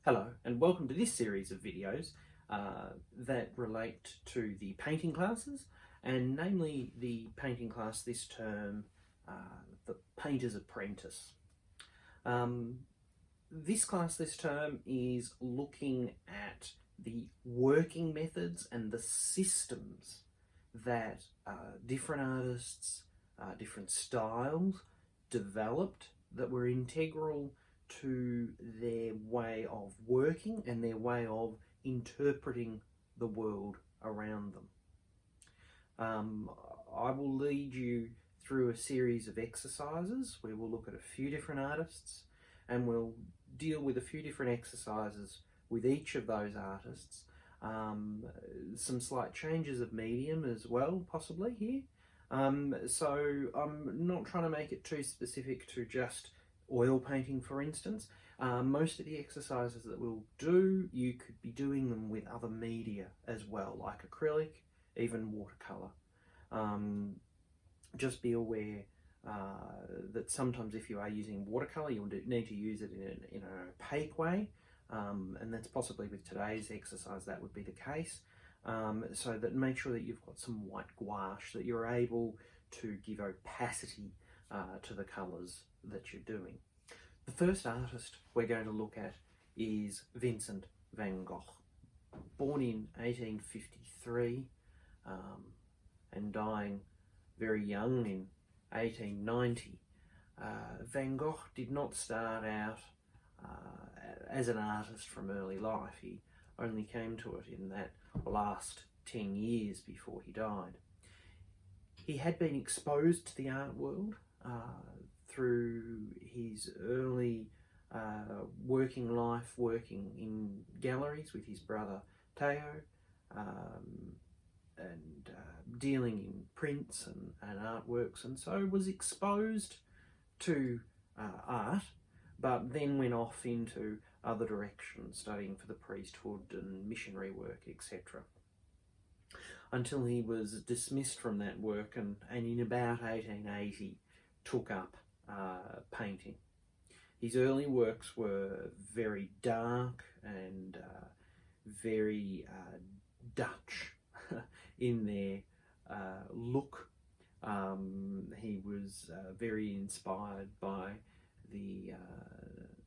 Hello and welcome to this series of videos that relate to the painting classes, and namely the painting class this term, the Painter's Apprentice. This class this term is looking at the working methods and the systems that different artists, different styles developed that were integral to their way of working and their way of interpreting the world around them. I will lead you through a series of exercises where we'll look at a few different artists and we'll deal with a few different exercises with each of those artists. Some slight changes of medium as well, possibly here. So I'm not trying to make it too specific to just oil painting, for instance. Most of the exercises that we'll do, you could be doing them with other media as well, like acrylic, even watercolour. Just be aware that sometimes if you are using watercolour, you'll need to use it in an opaque way, and that's possibly with today's exercise that would be the case. So that make sure that you've got some white gouache, that you're able to give opacity to the colours that you're doing. The first artist we're going to look at is Vincent van Gogh, born in 1853 and dying very young in 1890. Van Gogh did not start out as an artist from early life. He only came to it in that last 10 years before he died. He had been exposed to the art world through his early working life, working in galleries with his brother Theo, and dealing in prints and artworks, and so was exposed to art, but then went off into other directions, studying for the priesthood and missionary work, etc. Until he was dismissed from that work and in about 1880 took up painting. His early works were very dark and very Dutch in their look. He was very inspired by the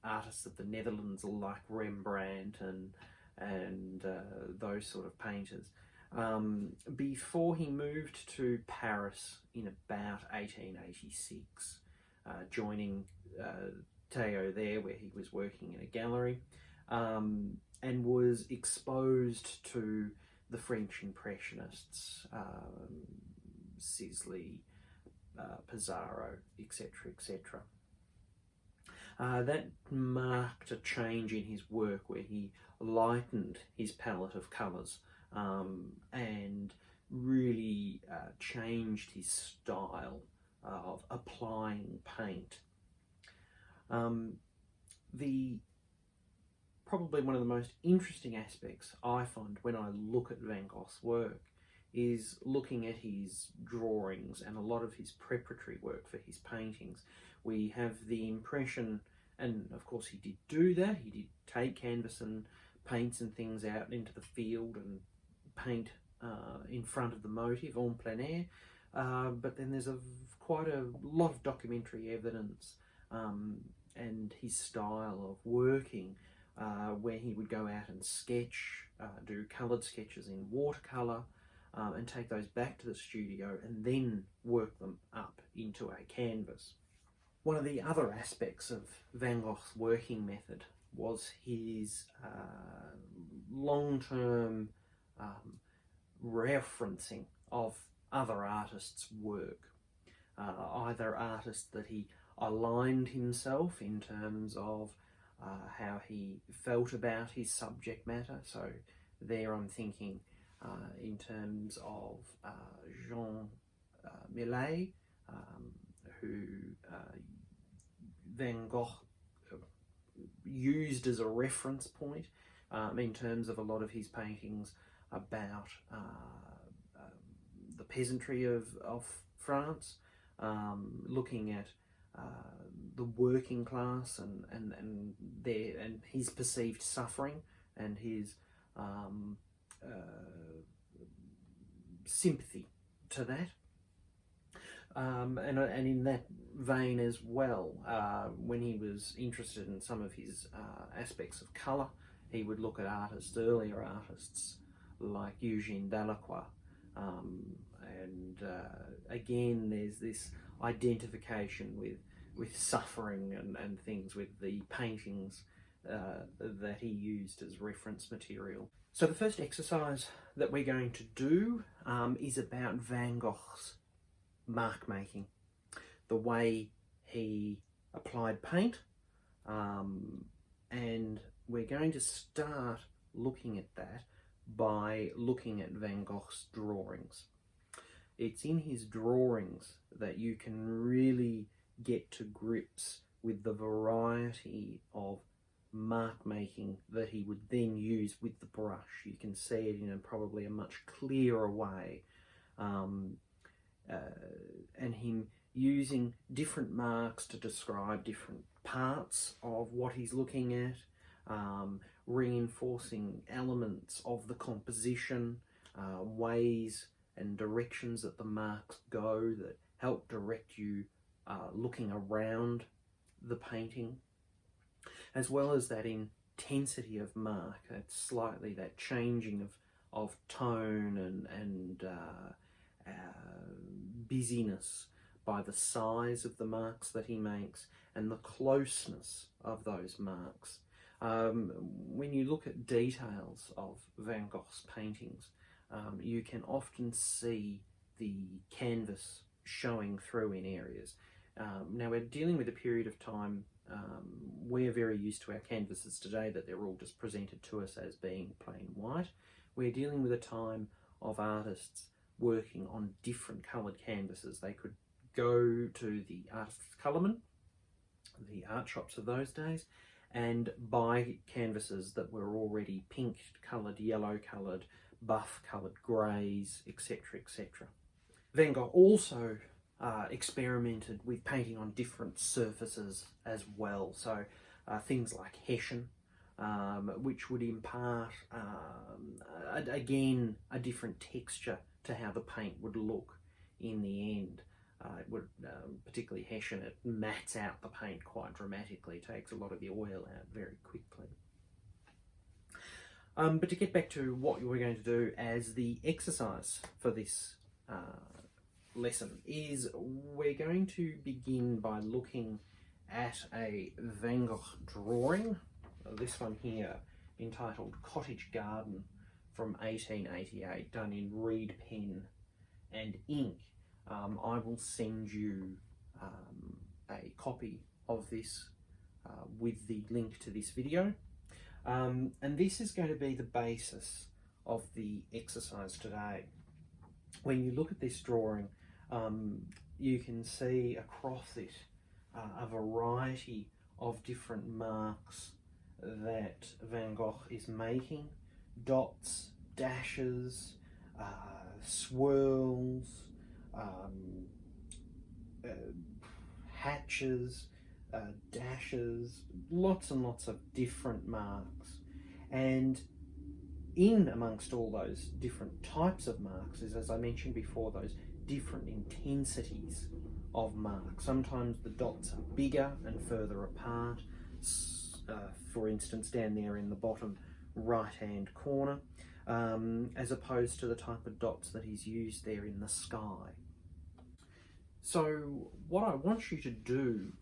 artists of the Netherlands like Rembrandt and those sort of painters. Before he moved to Paris in about 1886, joining Theo there, where he was working in a gallery, and was exposed to the French Impressionists, Sisley, Pissarro, etc., etc. That marked a change in his work where he lightened his palette of colours and really changed his style of applying paint. Probably one of the most interesting aspects I find when I look at Van Gogh's work is looking at his drawings and a lot of his preparatory work for his paintings. We have the impression, and of course he did do that, he did take canvas and paints and things out into the field and paint in front of the motif en plein air, but then there's quite a lot of documentary evidence and his style of working, where he would go out and sketch, do coloured sketches in watercolour, and take those back to the studio and then work them up into a canvas. One of the other aspects of Van Gogh's working method was his long-term referencing of other artists' work, either artists that he aligned himself in terms of how he felt about his subject matter. So there I'm thinking in terms of Jean Millet, who Van Gogh used as a reference point in terms of a lot of his paintings about the peasantry of France, looking at the working class and his perceived suffering and his sympathy to that. And in that vein as well, when he was interested in some of his aspects of colour, he would look at earlier artists like Eugene Delacroix. Again, there's this identification with suffering and things with the paintings that he used as reference material. So the first exercise that we're going to do is about Van Gogh's mark making, the way he applied paint, and we're going to start looking at that by looking at Van Gogh's drawings. It's in his drawings that you can really get to grips with the variety of mark making that he would then use with the brush. You can see it in probably a much clearer way, and him using different marks to describe different parts of what he's looking at, reinforcing elements of the composition, ways and directions that the marks go that help direct you looking around the painting, as well as that intensity of mark, that changing of tone and busyness by the size of the marks that he makes and the closeness of those marks. When you look at details of Van Gogh's paintings, you can often see the canvas showing through in areas. Now we're dealing with a period of time, we're very used to our canvases today that they're all just presented to us as being plain white. We're dealing with a time of artists working on different coloured canvases. They could go to the artist's colourman, the art shops of those days, and buy canvases that were already pink coloured, yellow coloured, buff coloured, greys, etc, etc. Van Gogh also experimented with painting on different surfaces as well, so things like Hessian, which would impart again a different texture to how the paint would look in the end. It would, particularly Hessian, it mats out the paint quite dramatically, takes a lot of the oil out very quickly. But to get back to what we're going to do as the exercise for this lesson is we're going to begin by looking at a Van Gogh drawing, this one here entitled Cottage Garden from 1888, done in reed pen and ink. I will send you a copy of this with the link to this video. And this is going to be the basis of the exercise today. When you look at this drawing, you can see across it a variety of different marks that Van Gogh is making. Dots, dashes, swirls, hatches, dashes, lots and lots of different marks. And in amongst all those different types of marks is, as I mentioned before, those different intensities of marks. Sometimes the dots are bigger and further apart, for instance down there in the bottom right hand corner, as opposed to the type of dots that he's used there in the sky. So what I want you to do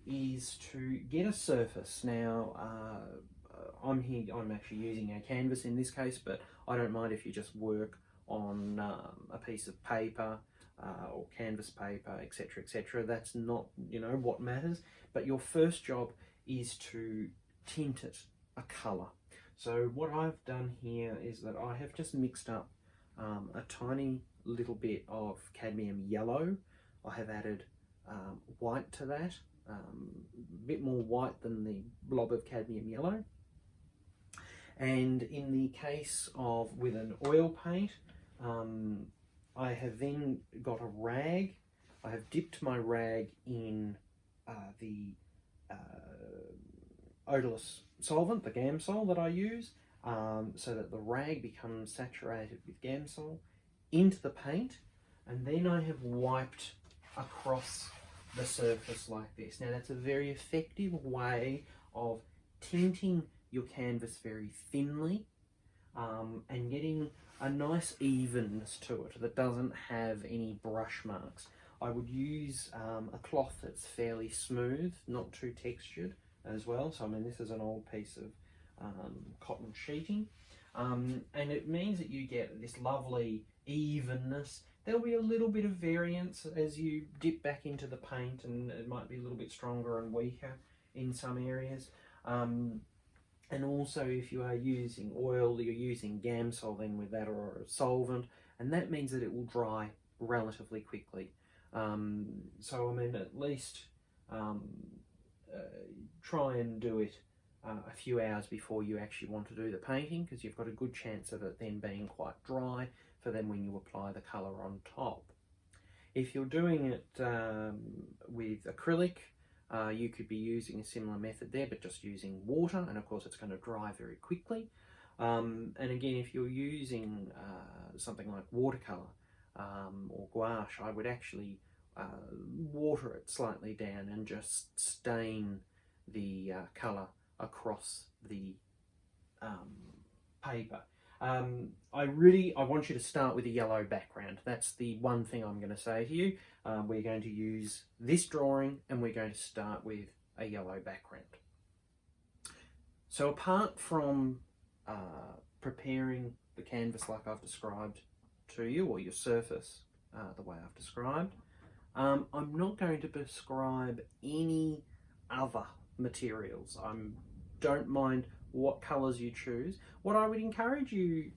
is to get a surface. Now I'm actually using a canvas in this case, but I don't mind if you just work on a piece of paper or canvas paper, etc, etc. That's not, what matters, but your first job is to tint it a colour. So what I've done here is that I have just mixed up a tiny little bit of cadmium yellow. I have added white to that, a bit more white than the blob of cadmium yellow. And in the case of with an oil paint, I have then got a rag. I have dipped my rag in the odorless solvent, the Gamsol that I use, so that the rag becomes saturated with Gamsol, into the paint, and then I have wiped across the surface like this. Now that's a very effective way of tinting your canvas very thinly, and getting a nice evenness to it that doesn't have any brush marks. I would use a cloth that's fairly smooth, not too textured as well. So I mean, this is an old piece of cotton sheeting, and it means that you get this lovely evenness. There'll be a little bit of variance as you dip back into the paint, and it might be a little bit stronger and weaker in some areas. And also, if you are using oil, you're using Gamsol then with that, or a solvent, and that means that it will dry relatively quickly. So I mean, at least try and do it a few hours before you actually want to do the painting, because you've got a good chance of it then being quite dry for then when you apply the colour on top. If you're doing it with acrylic, you could be using a similar method there, but just using water, and of course it's going to dry very quickly. And again, if you're using something like watercolour or gouache, I would actually water it slightly down and just stain the colour across the paper. I want you to start with a yellow background. That's the one thing I'm going to say to you. We're going to use this drawing, and we're going to start with a yellow background. So apart from preparing the canvas like I've described to you, or your surface the way I've described, I'm not going to prescribe any other materials. I don't mind what colours you choose. What I would encourage you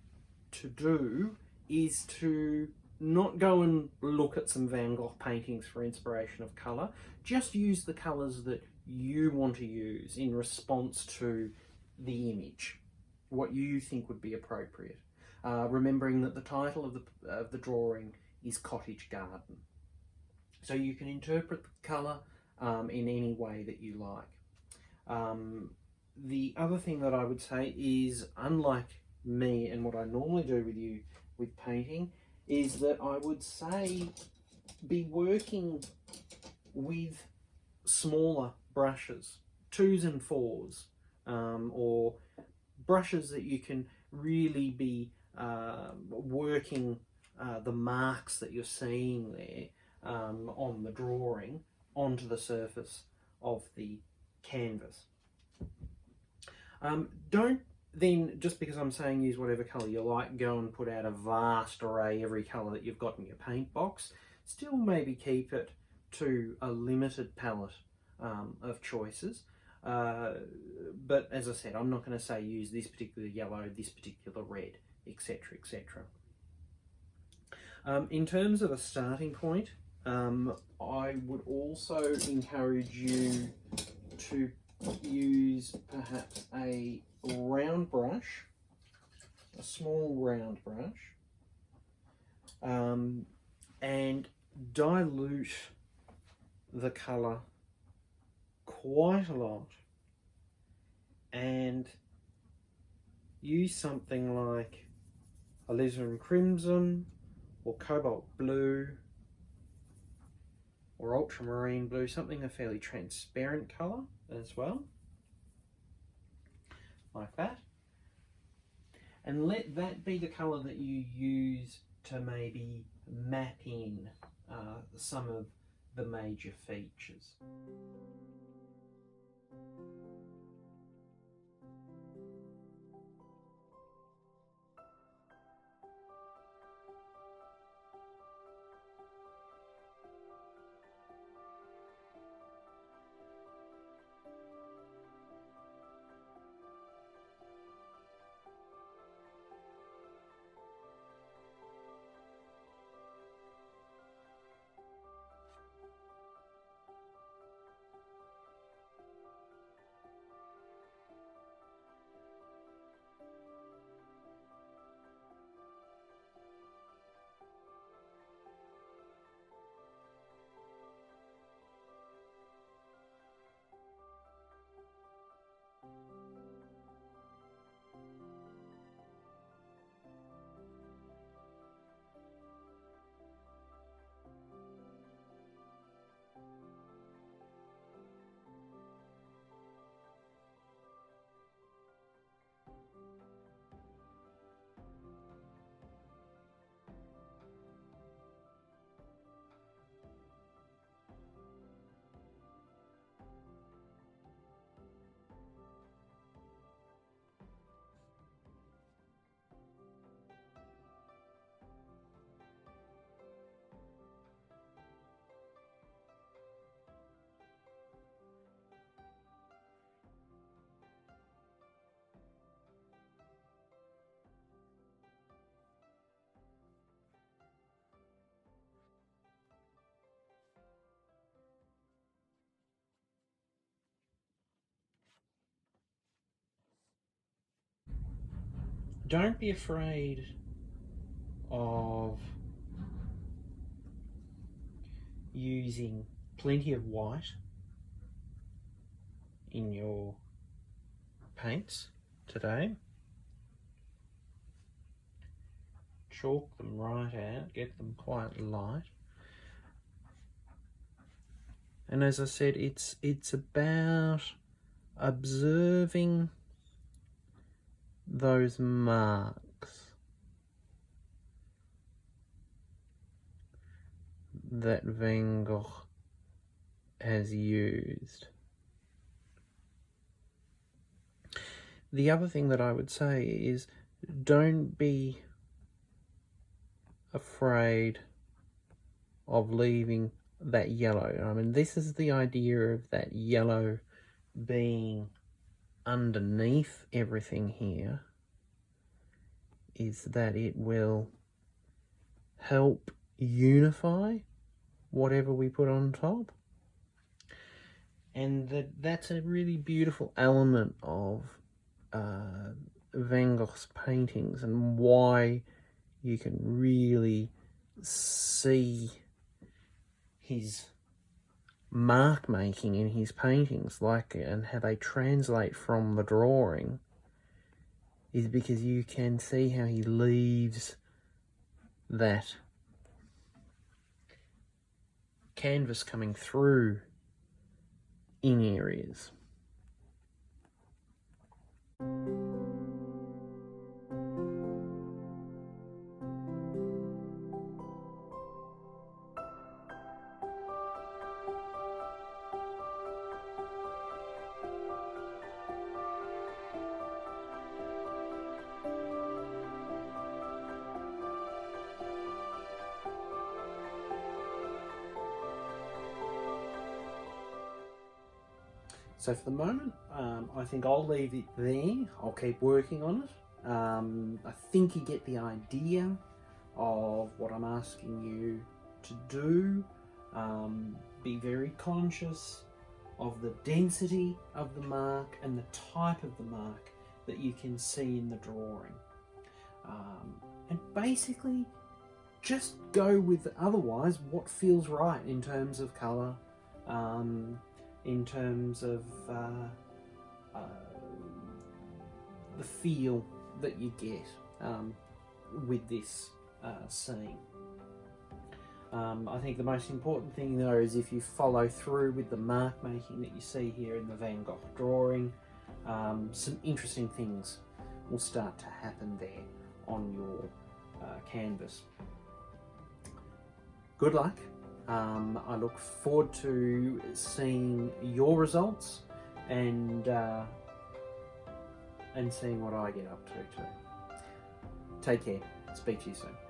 to do is to not go and look at some Van Gogh paintings for inspiration of colour. Just use the colours that you want to use in response to the image, what you think would be appropriate. Remembering that the title of the drawing is Cottage Garden. So you can interpret the colour in any way that you like. The other thing that I would say is, unlike me and what I normally do with you with painting, is that I would say be working with smaller brushes, 2s and 4s, or brushes that you can really be working the marks that you're seeing there on the drawing onto the surface of the canvas. Don't then, just because I'm saying use whatever colour you like, go and put out a vast array, every colour that you've got in your paint box. Still maybe keep it to a limited palette of choices. But as I said, I'm not going to say use this particular yellow, this particular red, etc., etc. In terms of a starting point, I would also encourage you to use perhaps a round brush, a small round brush, and dilute the colour quite a lot, and use something like alizarin crimson or cobalt blue or ultramarine blue, something a fairly transparent colour as well, like that. And let that be the colour that you use to maybe map in some of the major features. don't be afraid of using plenty of white in your paints today. Chalk them right out, get them quite light. And as I said, it's about observing those marks that Van Gogh has used. The other thing that I would say is don't be afraid of leaving that yellow. I mean, this is the idea of that yellow being underneath everything here, is that it will help unify whatever we put on top. And that's a really beautiful element of Van Gogh's paintings, and why you can really see his mark making in his paintings, and how they translate from the drawing, is because you can see how he leaves that canvas coming through in areas. So for the moment, I think I'll leave it there. I'll keep working on it. I think you get the idea of what I'm asking you to do. Be very conscious of the density of the mark and the type of the mark that you can see in the drawing. And basically, just go with otherwise what feels right in terms of colour, in terms of the feel that you get with this scene. I think the most important thing though is if you follow through with the mark making that you see here in the Van Gogh drawing, some interesting things will start to happen there on your canvas. Good luck. I look forward to seeing your results and seeing what I get up to too. Take care. Speak to you soon.